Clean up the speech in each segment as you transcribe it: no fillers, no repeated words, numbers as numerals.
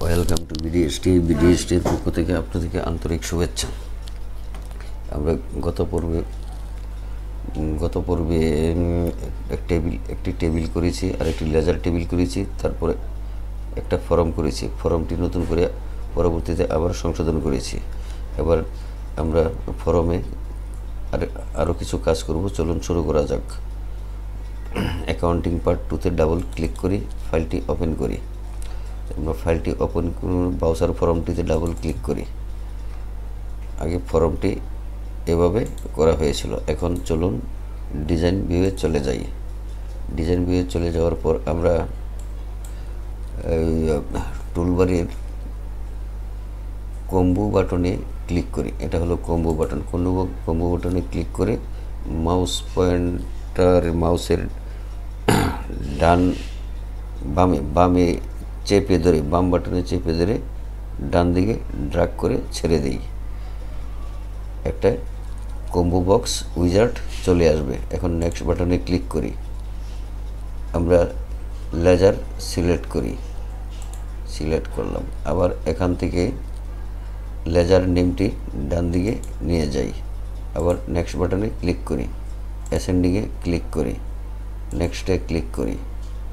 Welcome to বিডিএসটির পক্ষ থেকে আপনাদেরকে আন্তরিক শুভেচ্ছা। আমরা গত পর্বে একটি টেবিল করেছি আর একটি লেজার টেবিল করেছি, তারপরে একটা ফর্ম করেছি। ফর্মটি নতুন করে পরবর্তীতে আবার সংশোধন করেছি। এবার আমরা ফর্মে আরও কিছু কাজ করব। চলুন শুরু করা যাক। অ্যাকাউন্টিং পার্ট 2-তে ডাবল ক্লিক করি, ফাইলটি ওপেন করি। আমরা ফাইলটি ওপেন করুন, ব্রাউজার ফর্মটিতে ডাবল ক্লিক করি। আগে ফর্মটি এভাবে করা হয়েছিল। এখন চলুন ডিজাইন ভিউয়ে চলে যাই। ডিজাইন ভিউয়ে চলে যাওয়ার পর আমরা টুলবারের কম্বো বাটনে ক্লিক করি। এটা হলো কম্বো বাটন। কম্বো বাটনে ক্লিক করে মাউসের বামে চেপে ধরে, বাম বাটনে চেপে ধরে ডান দিকে ড্র্যাগ করে ছেড়ে দিই। একটা কম্বো বক্স উইজার্ড চলে আসবে। এখন নেক্সট বাটনে ক্লিক করি। আমরা লেজার সিলেক্ট করলাম। আবার এখান থেকে লেজার নেমটি ডান দিকে নিয়ে যাই। আবার নেক্সট বাটনে ক্লিক করি, অ্যাসেন্ডিংয়ে ক্লিক করি, নেক্সটে ক্লিক করি,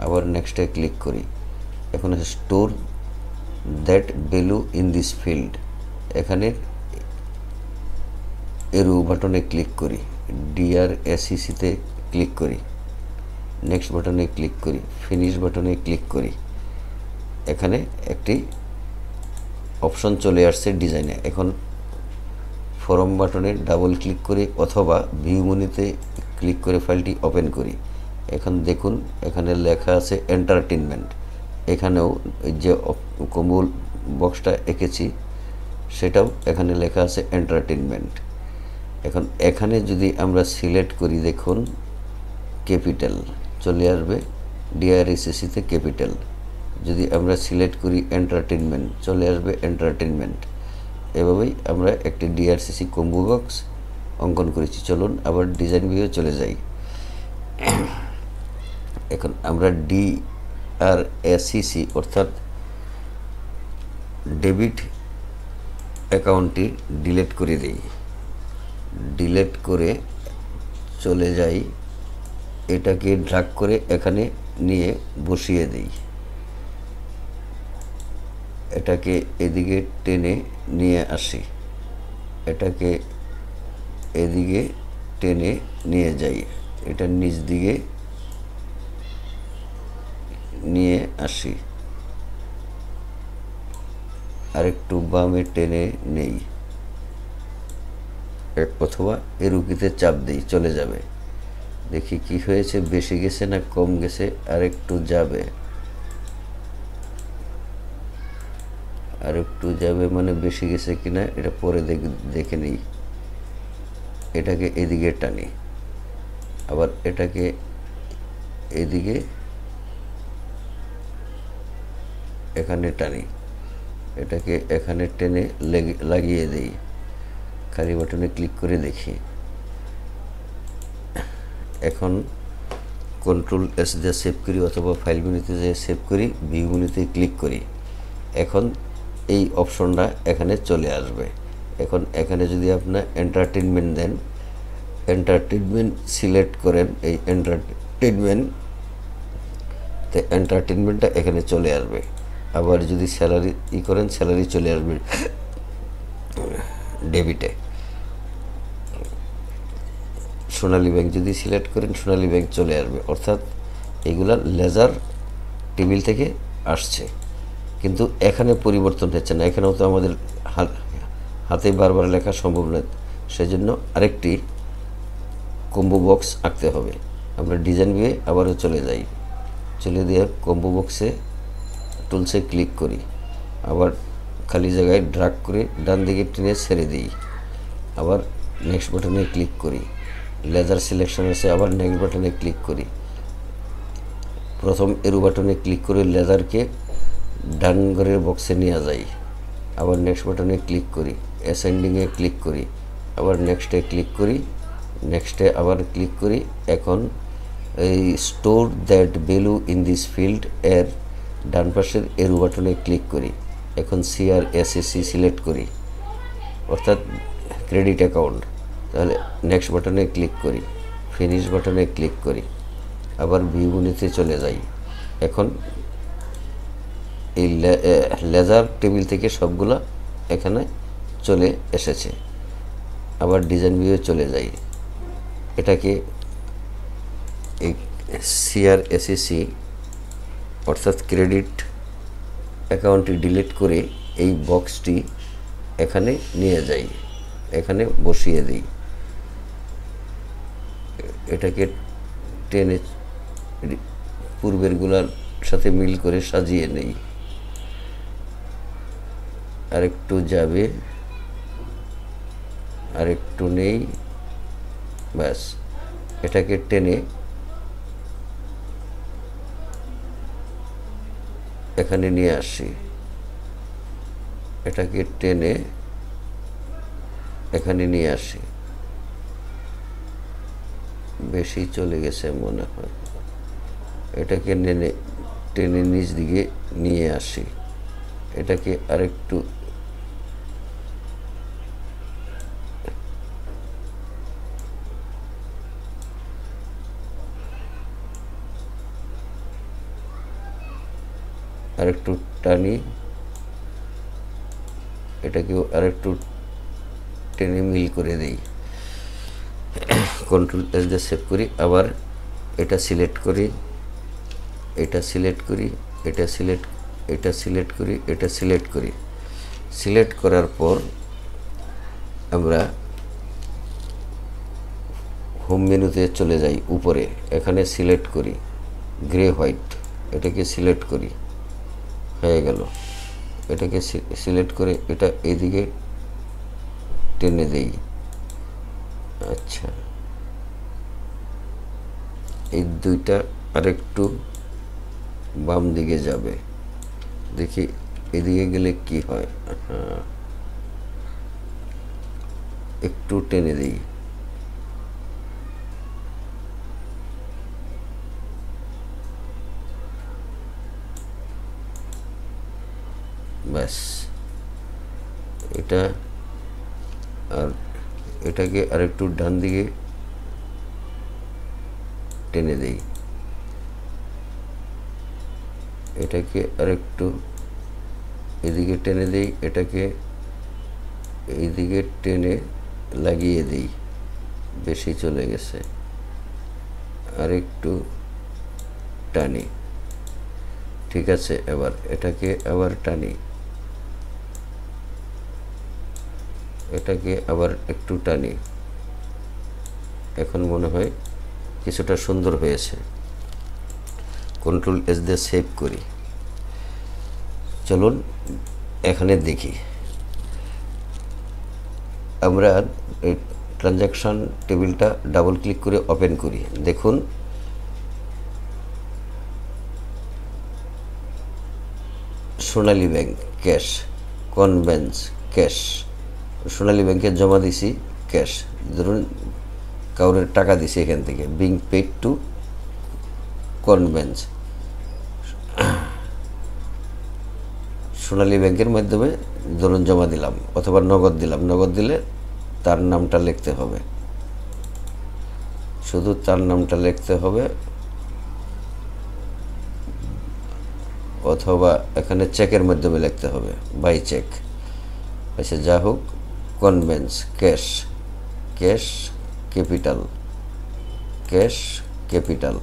আবার নেক্সটে ক্লিক করি। এখন store that value in this field, এখানে এরো বাটনে ক্লিক করি, DRSCC-তে ক্লিক করি, নেক্সট বাটনে ক্লিক করি, ফিনিশ বাটনে ক্লিক করি। এখানে একটি অপশন চলে আসছে ডিজাইনে। এখন ফর্ম বাটনে ডাবল ক্লিক করি অথবা ভিউ মেনুতে ক্লিক করে ফাইলটি ওপেন করি। এখন দেখুন এখানে লেখা আছে এন্টারটেইনমেন্ট। এখানেও যে কম্বো বক্সটা এঁকেছি সেটাও এখানে লেখা আছে এন্টারটেইনমেন্ট। এখন এখানে যদি আমরা সিলেক্ট করি, দেখুন ক্যাপিটাল চলে আসবে, DRSCC-তে ক্যাপিটাল। যদি আমরা সিলেক্ট করি এন্টারটেইনমেন্ট, চলে আসবে এন্টারটেইনমেন্ট। এভাবেই আমরা একটি DRSCC কম্বো বক্স অঙ্কন করেছি। চলুন আবার ডিজাইন ভিউয়ে চলে যাই। এখন আমরা DRSCC অর্থাৎ ডেবিট অ্যাকাউন্টটি ডিলিট করে দিই। ডিলিট করে চলে যাই, এটাকে ড্র্যাগ করে এখানে নিয়ে বসিয়ে দিই। এটাকে এদিকে টেনে নিয়ে আসি, এটাকে এদিকে টেনে নিয়ে যাই, এটা নিচ দিকে নিয়ে আসি, আরেকটু বামে টেনে নেই, অথবা এরুকিতে চাপ দিই, চলে যাবে। দেখি কি হয়েছে, বেশি গেছে না কম গেছে, আরেকটু যাবে, আরেকটু যাবে মানে বেশি গেছে কিনা এটা পরে দেখে নিই। এটাকে এদিকে টানি, আবার এটাকে এদিকে এখানে টানি, এটাকে এখানে টেনে লাগিয়ে দিই। খালি বাটনে ক্লিক করে দেখি। এখন Ctrl+S দিয়ে সেভ করি অথবা ফাইল মেনুতে যেয়ে সেভ করি, ভিউ মেনুতে ক্লিক করি। এখন এই অপশনটা এখানে চলে আসবে। এখন এখানে যদি আপনার এন্টারটেইনমেন্ট দেন, এন্টারটেইনমেন্ট সিলেক্ট করেন, এই এন্টারটেইনমেন্টটা এখানে চলে আসবে। আবার যদি স্যালারি করেন, স্যালারি চলে আসবে ডেবিটে। সোনালী ব্যাংক যদি সিলেক্ট করেন, সোনালী ব্যাংক চলে আসবে। অর্থাৎ এগুলা লেজার টেবিল থেকে আসছে, কিন্তু এখানে পরিবর্তন হচ্ছে না। এখানেও তো আমাদের হাতে বারবার লেখা সম্ভব নয়, সেজন্য আরেকটি কম্বো বক্স আঁকতে হবে। আমরা ডিজাইন ভিউয়ে আবারও চলে যাই। চলে দিয়ে কম্বো বক্সে টুলসে ক্লিক করি, আবার খালি জায়গায় ড্র্যাগ করে ডান দিকে টেনে ছেড়ে দিই। আবার নেক্সট বাটনে ক্লিক করি, লেজার সিলেকশন আছে, আবার নেক্সট বাটনে ক্লিক করি। প্রথম এরো বাটনে ক্লিক করে লেজারকে ডান ঘরের বক্সে নিয়ে যাই। আবার নেক্সট বাটনে ক্লিক করি, অ্যাসেন্ডিংয়ে ক্লিক করি, আবার নেক্সটে ক্লিক করি, নেক্সটে আবার ক্লিক করি। এখন এই store that value in this field এর ডান পাশের এরো বাটনে ক্লিক করি। এখন CRSSC সিলেক্ট করি, অর্থাৎ ক্রেডিট অ্যাকাউন্ট। তাহলে নেক্সট বাটনে ক্লিক করি, ফিনিশ বাটনে ক্লিক করি, আবার ভিউ মেনুতে চলে যাই। এখন এই লেজার টেবিল থেকে সবগুলা এখানে চলে এসেছে। আবার ডিজাইন ভিউয়ে চলে যাই। এটাকে এই CRSSC অর্থাৎ ক্রেডিট অ্যাকাউন্টটি ডিলিট করে এই বক্সটি এখানে নিয়ে যাই, এখানে বসিয়ে দিই। এটাকে টেনে পূর্বেরগুলোর সাথে মিল করে সাজিয়ে নেই। আরেকটু যাবে, আরেকটু নেই, ব্যাস। এটাকে টেনে এখানে নিয়ে আসি, এটাকে টেনে এখানে নিয়ে আসি। বেশি চলে গেছে মনে হয়, এটাকে টেনে নিচ দিকে নিয়ে আসি। এটাকে আরেকটু আরেকটু টানি, এটাকেও আরেকটু টেনে মিল করে দেই। কন্ট্রোল এস দিয়ে সেভ করি। আবার এটা সিলেক্ট করি, এটা সিলেক্ট করি, এটা সিলেক্ট করি, এটা সিলেক্ট করি। সিলেক্ট করার পর আমরা হোম মেনুতে চলে যাই। উপরে এখানে সিলেক্ট করি গ্রে হোয়াইট, এটাকে সিলেক্ট করি, হয়ে গেল। এটাকে সিলেক্ট করে এটা এইদিকে টেনে দেই। আচ্ছা, এই দুইটা আরেকটু বাম দিকে যাবে, দেখি এদিকে গেলে কি হয়। হ্যাঁ, একটু টেনে দিই। ব্যাস, এটা আর এটাকে আরেকটু ডান দিকে টেনে দেই, এটাকে আরেকটু এদিকে টেনে দেই, এটাকে এইদিকে টেনে লাগিয়ে দেই, বেশি চলে গেছে, আরেকটু টানি। ঠিক আছে, এবার এটাকে আবার টানি, এটাকে আবার একটু টানি। এখন মনে হয় কিছুটা সুন্দর হয়েছে। কন্ট্রোল এস দিয়ে সেভ করি। চলুন এখানে দেখি। আমরা এই ট্রানজ্যাকশন টেবিলটা ডাবল ক্লিক করে ওপেন করি। দেখুন সোনালী ব্যাংক ক্যাশ, কনভেন্স ক্যাশ, সোনালী ব্যাংকে জমা দিছি ক্যাশ। ধরুন কাউরের টাকা দিছি এখান থেকে, বিং পেড টু কনভেন্স, সোনালী ব্যাংকের মাধ্যমে ধরুন জমা দিলাম, অথবা নগদ দিলাম। নগদ দিলে তার নামটা লিখতে হবে, শুধু তার নামটা লিখতে হবে, অথবা এখানে চেকের মাধ্যমে লিখতে হবে, বাই চেক। আচ্ছা, যা হোক, convince cash, cash capital, cash capital.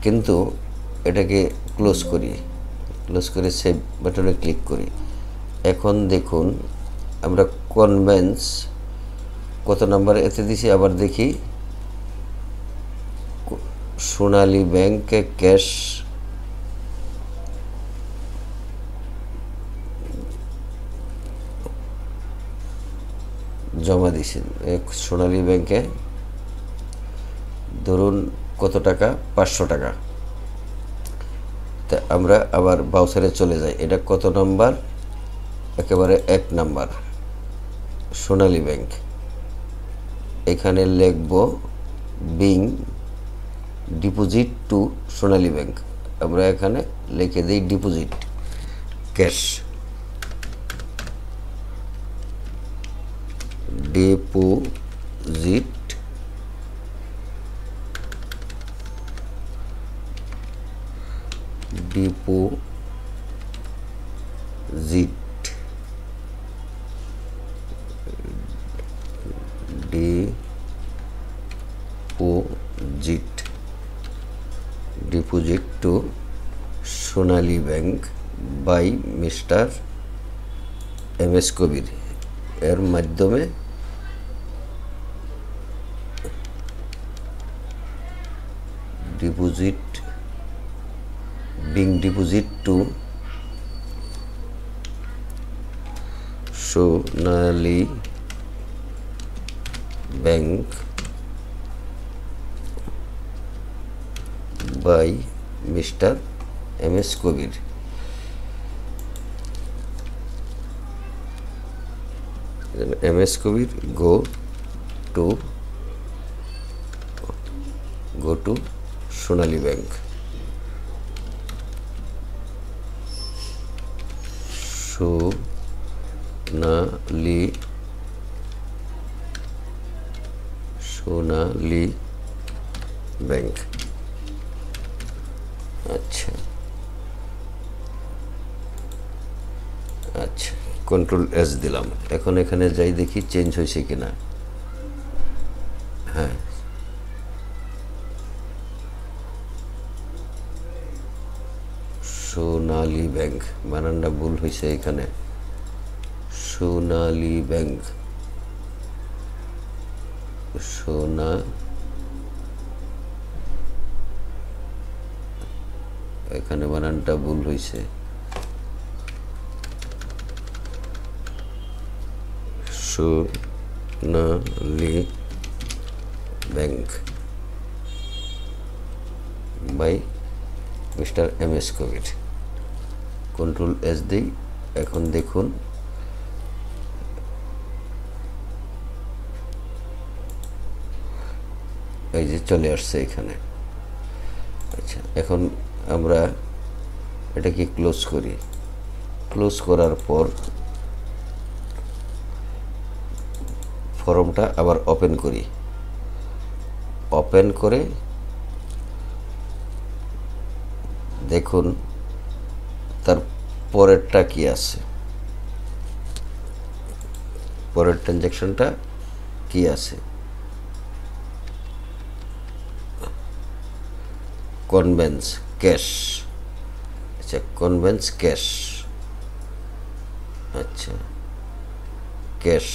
কিন্তু এটাকে ক্লোজ করি, ক্লোজ করে সেভ বাটনে ক্লিক করি। এখন দেখুন আমরা কনভেন্স কত নাম্বার এতে দিছি, আবার দেখি। সোনালী ব্যাংকে ক্যাশ জমা দিছি সোনালী ব্যাংকে, ধরুন কত টাকা, 500 টাকা। তা আমরা আবার বাউচারে চলে যাই। এটা কত নাম্বার, একেবারে 1 নাম্বার সোনালী ব্যাংক। এখানে লিখব being deposit to Sonali bank. আমরা এখানে লিখে দিই deposit cash. Deposit deposit deposit to Sonali bank by mister M S. Kabir এর মাধ্যমে deposit to Sonali bank by mister M S. Kabir. M S. Kabir go to Sonali bank. Sonali bank. আচ্ছা Ctrl+S দিলাম। এখন এখানে যাই দেখি চেঞ্জ হয়েছে কিনা। হ্যাঁ, সোনালী ব্যাংক, বানানটা ভুল হয়েছে এখানে। সোনালী ব্যাংক, এখানে বানানটা ভুল হয়েছে। Sonali bank by mister M S. Kabir. Ctrl+S দিই। এখন দেখুন এই যে চলে আসছে এখানে। আচ্ছা, এখন আমরা এটাকে ক্লোজ করি। ক্লোজ করার পর ফর্মটা আবার ওপেন করি। ওপেন করে দেখুন তার পরেরটা কি আছে, পরের ট্রানজ্যাকশনটা কি আছে। Convince cash. আচ্ছা, কনভেন্স ক্যাশ। আচ্ছা, ক্যাশ,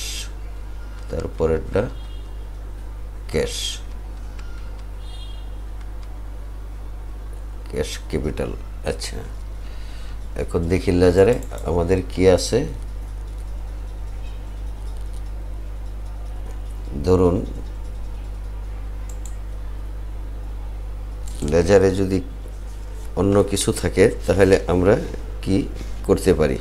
তারপরেরটা ক্যাশ, ক্যাশ ক্যাপিটাল। আচ্ছা, এখন দেখি লেজারে আমাদের কি আছে। ধরুন লেজারে যদি অন্য কিছু থাকে তাহলে আমরা কি করতে পারি।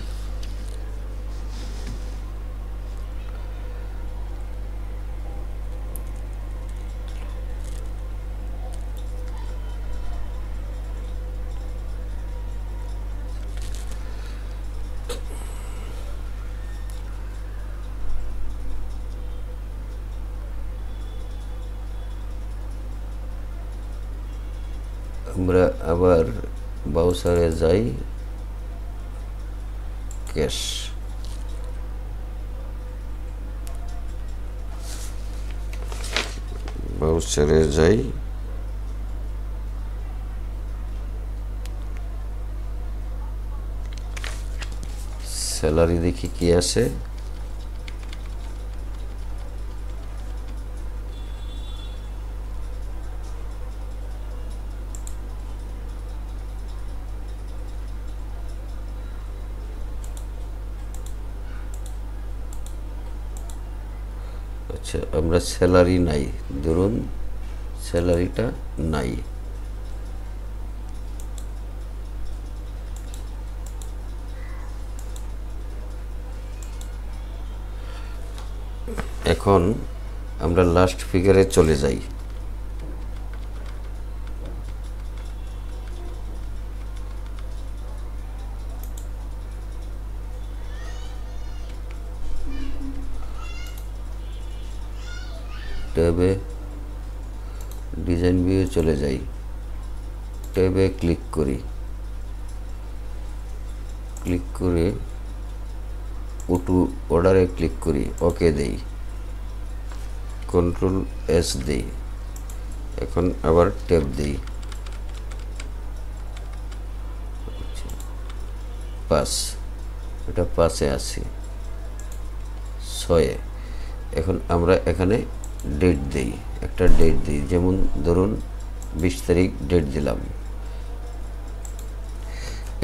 আমরা আবার ব্রাউজারে যাই, ক্যাশ, ব্রাউজারে যাই, স্যালারি দেখি কি আছে। আচ্ছা, আমরা স্যালারি নাই, ধরুন স্যালারিটা নাই। এখন আমরা লাস্ট ফিগারে চলে যাই। ট্যাবে ডিজাইন ভিউ চলে যাই, ট্যাবে ক্লিক করি, ক্লিক করে ওটু অর্ডারে ক্লিক করি, ওকে দেই, কন্ট্রোল এস দেই, এখন আবার ট্যাব দেই, 5, এটা 5-এ আছি, 6-এ। এখন আমরা এখানে ডেট দেই, একটা ডেট দিই, যেমন ধরুন 20 তারিখ ডেট দিলাম।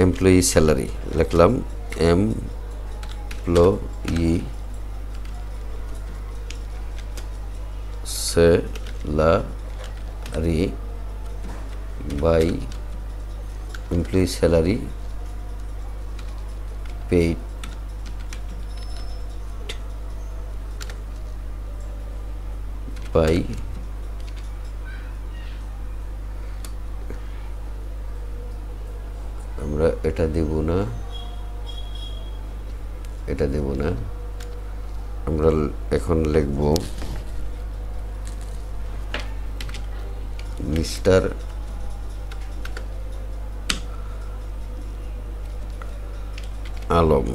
এমপ্লয়ি স্যালারি লিখলাম, employee salary by employee salary paid by আমরা এটা দেব না, এটা দেব না, আমরা এখন লিখব mister Alam,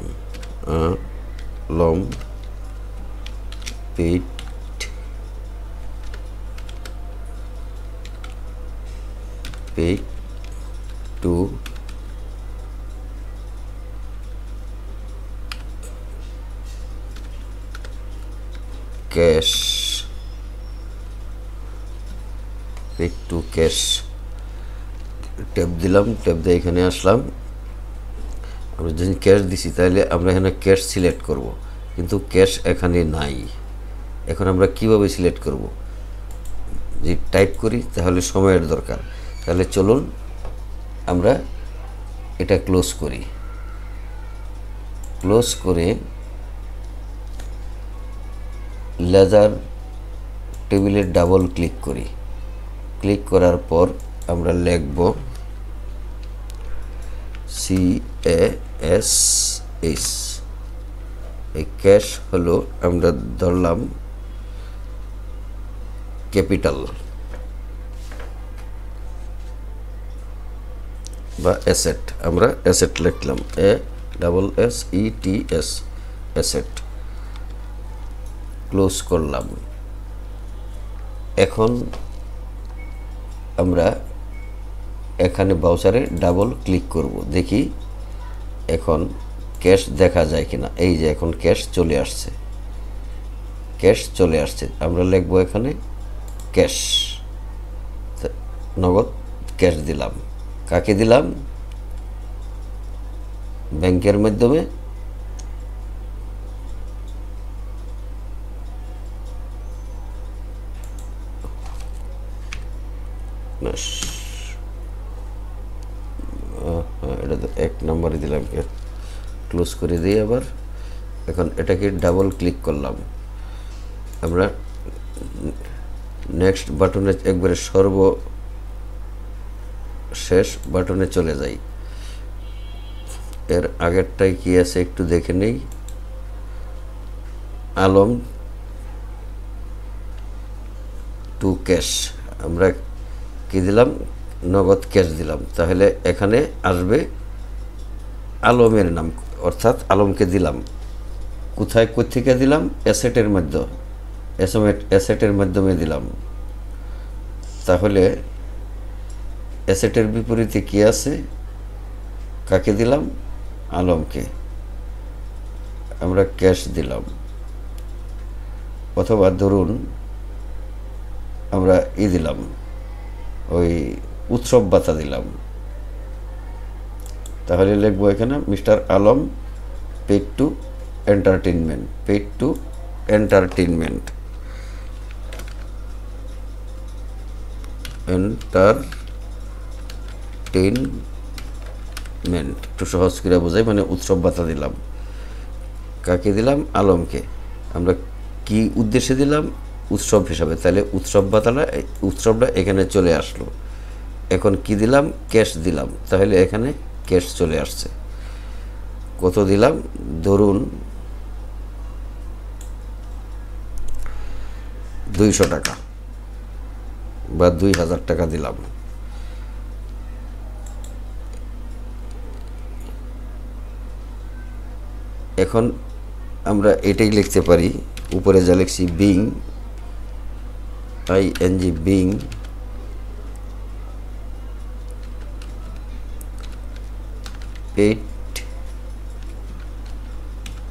Alam paid two cash, paid two cash, tab দিলাম, ট্যাব দিয়ে এখানে আসলাম। আমরা যদি ক্যাশ দিছি তাহলে আমরা এখানে ক্যাশ সিলেক্ট করব, কিন্তু ক্যাশ এখানে নাই। এখন আমরা কিভাবে সিলেক্ট করব? যে টাইপ করি তাহলে সময়ের দরকার, তাহলে চলুন আমরা এটা ক্লোজ করি, ক্লোজ করে লেজার টেবিলে ডাবল ক্লিক করি, ক্লিক করার পর আমরা লিখব CASH, এই ক্যাশ হলো আমরা ধরলাম ক্যাপিটাল বা অ্যাসেট, আমরা অ্যাসেট লিখলাম, ASSETS, অ্যাসেট, ক্লোজ করলাম। এখন আমরা এখানে ব্রাউজারে ডাবল ক্লিক করব, দেখি এখন ক্যাশ দেখা যায় কিনা। এই যে এখন ক্যাশ চলে আসছে, ক্যাশ চলে আসছে। আমরা লিখব এখানে ক্যাশ, নগদ ক্যাশ দিলাম। কাকে দিলাম? ব্যাংকের মাধ্যমে এটা তো 1 নম্বরে দিলাম, ক্লোজ করে দিই আবার। এখন এটাকে ডাবল ক্লিক করলাম, আমরা নেক্সট বাটনে একবারে সর্বশেষ বাটনে চলে যাই। এর আগেরটাই কি আছে একটু দেখে নেই। আলম টু ক্যাশ, আমরা কি দিলাম? নগদ ক্যাশ দিলাম। তাহলে এখানে আসবে আলমের নাম, অর্থাৎ আলমকে দিলাম। কোথায় কোথেকে দিলাম? অ্যাসেটের মাধ্যমে, অ্যাসেটের মাধ্যমে দিলাম। তাহলে অ্যাসেটের বিপরীতে কি আছে? কাকে দিলাম? আলমকে। আমরা ক্যাশ দিলাম, অথবা ধরুন আমরা দিলাম, ওই উৎসব ভাতা দিলাম। তাহলে লিখবো এখানে mister Alam paid two entertainment, paid two entertainment, entertainment, একটু সহজ করে বোঝাই, মানে উৎসব ভাতা দিলাম। কাকে দিলাম? আলমকে। আমরা কি উদ্দেশ্যে দিলাম? উৎসব হিসাবে। তাহলে উৎসব ভাতাটা, উৎসবটা এখানে চলে আসলো। এখন কি দিলাম? ক্যাশ দিলাম। তাহলে এখানে ক্যাশ চলে আসছে। কত দিলাম? ধরুন 200 টাকা বা 2000 টাকা দিলাম। এখন আমরা এটাই লিখতে পারি, উপরে যা লিখছি being ING being paid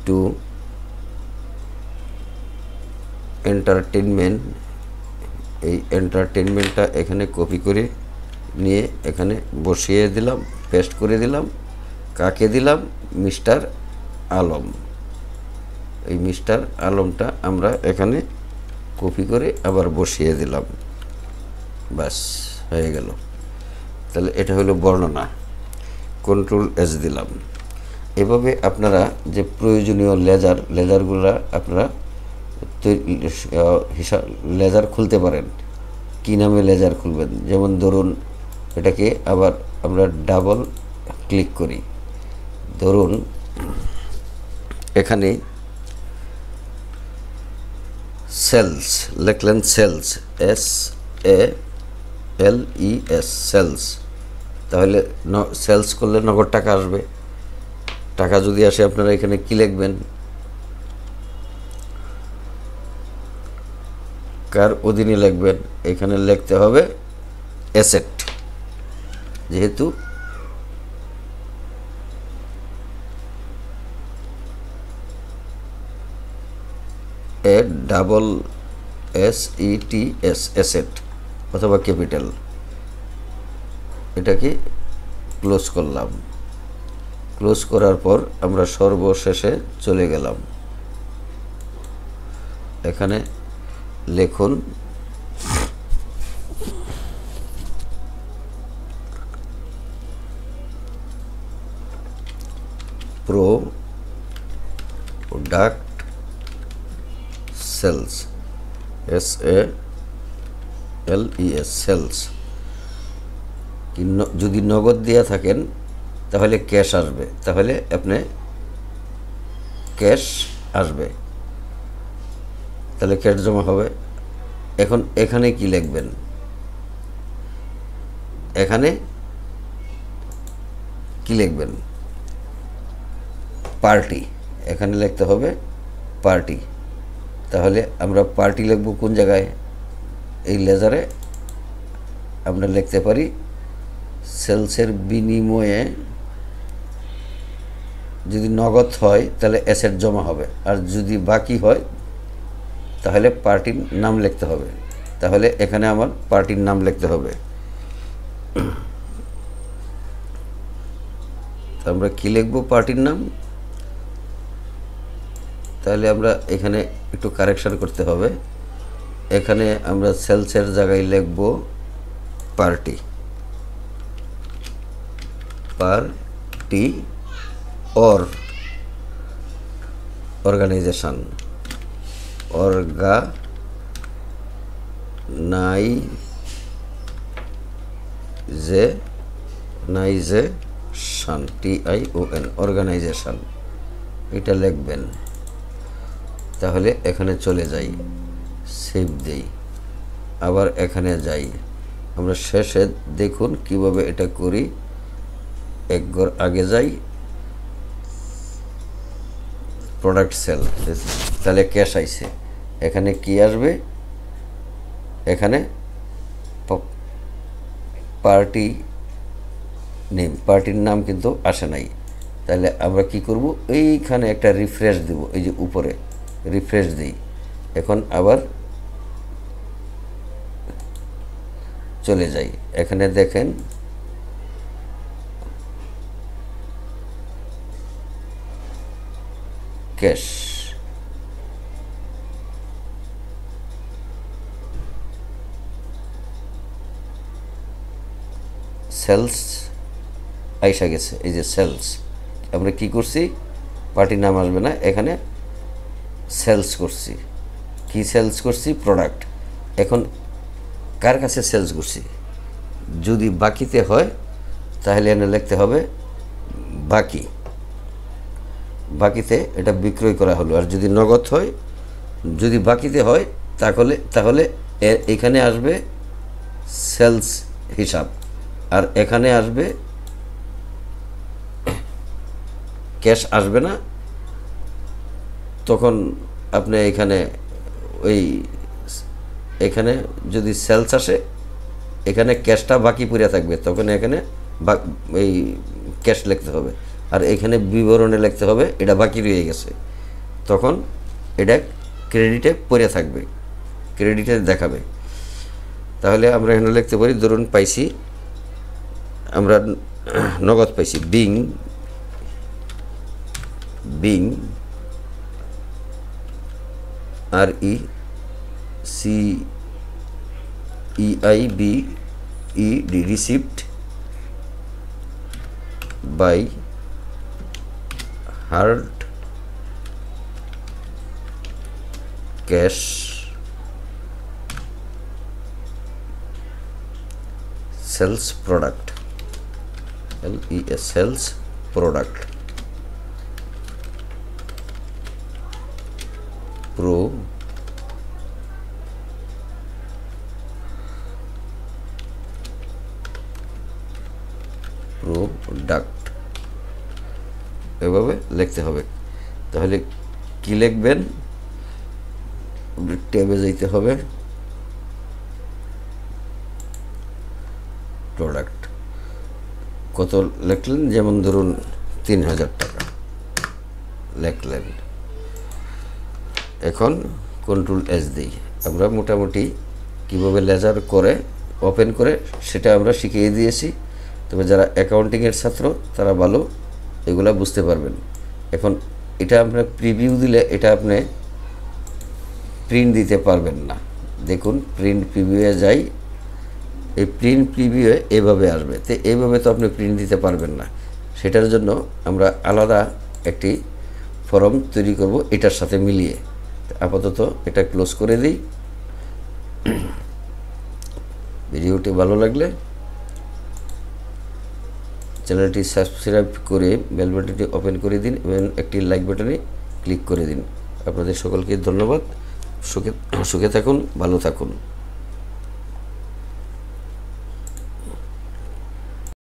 to entertainment, এই এন্টারটেনমেন্টটা এখানে কপি করে নিয়ে এখানে বসিয়ে দিলাম, পেস্ট করে দিলাম। কাকে দিলাম? মিস্টার আলম। এই মিস্টার আলমটা আমরা এখানে কপি করে আবার বসিয়ে দিলাম, বাস হয়ে গেল। তাহলে এটা হলো বর্ণনা। কন্ট্রোল S দিলাম। এভাবে আপনারা যে প্রয়োজনীয় লেজারগুলো আপনারা হিসাব লেজার খুলতে পারেন। কি নামে লেজার খুলবেন? যেমন ধরুন এটাকে আবার আমরা ডাবল ক্লিক করি। ধরুন এখানে সেলস লিখলেন, সেলস SALES সেলস। তাহলে সেলস করলে নগদ টাকা আসবে। টাকা যদি আসে আপনারা এখানে কি লিখবেন? কার অধীনে লিখবেন? এখানে লিখতে হবে অ্যাসেট, যেহেতু SETS অ্যাসেট অথবা ক্যাপিটাল। এটাকে ক্লোজ করলাম। ক্লোজ করার পর আমরা সর্বশেষে চলে গেলাম। এখানে লিখুন প্রোডাক্ট সেলস SALES সেলস। যদি নগদ দিয়ে থাকেন তাহলে ক্যাশ আসবে, তাহলে আপনি ক্যাশ আসবে, তাহলে ক্যাশ জমা হবে। এখন এখানে কি লিখবেন? এখানে কি লিখবেন? পার্টি। এখানে লিখতে হবে পার্টি। তাহলে আমরা পার্টি লিখব কোন জায়গায়? এই লেজারে আমরা লিখতে পারি সেলসের বিনিময়ে যদি নগদ হয় তাহলে অ্যাসেট জমা হবে, আর যদি বাকি হয় তাহলে পার্টির নাম লিখতে হবে। তাহলে এখানে আমার পার্টির নাম লিখতে হবে। আমরা কি লিখব? পার্টির নাম। তাহলে আমরা এখানে একটু কারেকশন করতে হবে। এখানে আমরা সেলসের জায়গায় লিখব party, party or organization, organization TION organization এটা লিখবেন। তাহলে এখানে চলে যাই, সেভ দেই, আবার এখানে যাই। আমরা শেষে দেখুন কিভাবে এটা করি। এক ঘর আগে যাই, প্রোডাক্ট সেল, তাহলে ক্যাশ আইছে। এখানে কি আসবে? এখানে পার্টি নেম, পার্টির নাম কিন্তু আসে নাই। তাহলে আমরা কি করব? এইখানে একটা রিফ্রেশ দেব, এই যে উপরে রিফ্রেশ দিই। এখন আবার চলে যাই, এখানে দেখেন ক্যাশ, সেলস আইসা গেছে। এই যে সেলস, আমরা কি করছি? পার্টির নাম আসবে না, এখানে সেলস করছি। কি সেলস করছি? প্রোডাক্ট। এখন কার কাছে সেলস করছি? যদি বাকিতে হয় তাহলে এনে লিখতে হবে বাকি, বাকিতে এটা বিক্রয় করা হলো। আর যদি নগদ হয়, যদি বাকিতে হয় তাহলে তাহলে এখানে আসবে সেলস হিসাব, আর এখানে আসবে ক্যাশ আসবে না। তখন আপনি এখানে যদি সেলস আসে, এখানে ক্যাশটা বাকি পড়ে থাকবে, তখন এখানে এই ক্যাশ লিখতে হবে, আর এখানে বিবরণে লিখতে হবে এটা বাকি রয়ে গেছে, তখন এটা ক্রেডিটে পড়ে থাকবে, ক্রেডিটে দেখাবে। তাহলে আমরা এখানে লিখতে পারি, ধরুন পাইছি, আমরা নগদ পাইছি being RECEIBED received by hard cash sales product, LES sales product product, এভাবে লিখতে হবে। তাহলে কি লিখবেন, ট্যাবে যেতে হবে, প্রোডাক্ট কত লিখলেন, যেমন ধরুন 3000 টাকা লিখলেন। এখন কন্ট্রোল এস দিই। আমরা মোটামুটি কীভাবে লেজার করে ওপেন করে সেটা আমরা শিখিয়ে দিয়েছি, তবে যারা অ্যাকাউন্টিংয়ের ছাত্র তারা ভালো এগুলা বুঝতে পারবেন। এখন এটা আপনার প্রিভিউ দিলে এটা আপনি প্রিন্ট দিতে পারবেন না। দেখুন প্রিন্ট প্রিভিউয়ে যাই, এই প্রিন্ট প্রিভিউয়ে এভাবে আসবে, তো এইভাবে তো আপনি প্রিন্ট দিতে পারবেন না। সেটার জন্য আমরা আলাদা একটি ফর্ম তৈরি করব এটার সাথে মিলিয়ে। আপাতত এটা ক্লোজ করে দিই। ভিডিওটি ভালো লাগলে চ্যানেলটি সাবস্ক্রাইব করে বেল বাটনটি ওপেন করে দিন এবং একটি লাইক বাটনে ক্লিক করে দিন। আপনাদের সকলকে ধন্যবাদ। সুখে থাকুন, ভালো থাকুন।